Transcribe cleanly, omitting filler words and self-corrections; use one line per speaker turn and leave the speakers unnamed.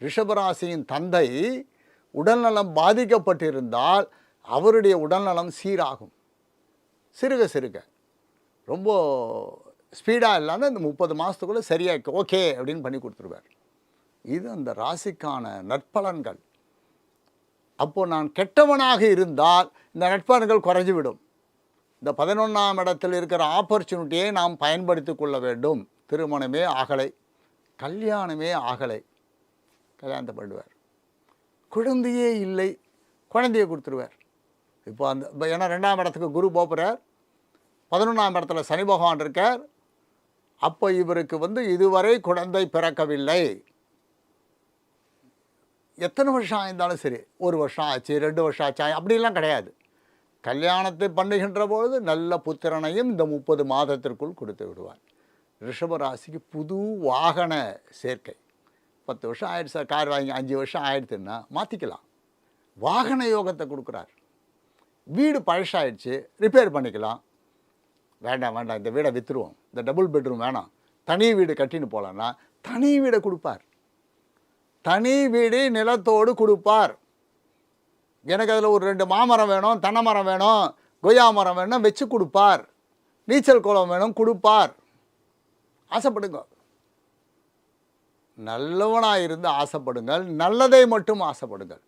ரிஷபராசியின் தந்தை உடல்நலம் பாதிக்கப்பட்டிருந்தால் அவருடைய உடல்நலம் சீராகும். சிறுக சிறுக ரொம்ப ஸ்பீடாக இல்லாமல் இந்த 30 மாதத்துக்குள்ளே சரியாக ஓகே அப்படின்னு பண்ணி கொடுத்துருவார். இது அந்த ராசிக்கான நற்பலன்கள். அப்போது நான் கெட்டவனாக இருந்தால் இந்த நற்பலன்கள் குறைஞ்சிவிடும். இந்த 11ஆம் இடத்தில் இருக்கிற ஆப்பர்ச்சுனிட்டியை நாம் பயன்படுத்தி கொள்ள வேண்டும். திருமணமே ஆகலை, கல்யாணமே ஆகலை, கல்யாணத்தை பண்ணுவார். குழந்தையே இல்லை, குழந்தையை கொடுத்துருவார். இப்போ ஏன்னா 2ஆம் இடத்துக்கு குரு போகிறார், 11ஆம் இடத்துல சனி பகவான் இருக்கார். அப்போ இவருக்கு இதுவரை குழந்தை பிறக்கவில்லை. எத்தனை வருஷம் ஆயிருந்தாலும் சரி, 1 வருஷம் ஆச்சு, 2 வருஷம் ஆச்சா, அப்படிலாம் கிடையாது. கல்யாணத்தை பண்ணுகின்ற பொழுது நல்ல புத்திரனையும் இந்த 30 மாதத்திற்குள் கொடுத்து விடுவார். ரிஷபராசிக்கு புது வாகன சேர்க்கை. 10 வருஷம் ஆயிடுச்சு சார், கார் வாங்கி 5 வருஷம் ஆயிடுச்சுன்னா மாற்றிக்கலாம். வாகன யோகத்தை கொடுக்குறார். வீடு பழசாயிடுச்சு, ரிப்பேர் பண்ணிக்கலாம். வேண்டாம் இந்த வீடை விற்றுருவோம், இந்த டபுள் பெட்ரூம் வேணாம், தனி வீடு கட்டின்னு போகலான்னா தனி வீடை கொடுப்பார். தனி வீடு நிலத்தோடு கொடுப்பார். எனக்கு அதில் ஒரு 2 மாமரம் வேணும், தென்னை மரம் வேணும், கொய்யா மரம் வேணும், வச்சு கொடுப்பார். நீச்சல் குளம் வேணும், கொடுப்பார். ஆசைப்படுங்க. நல்லவனாக இருந்து ஆசைப்படுங்கள், நல்லதை மட்டும் ஆசைப்படுங்கள்.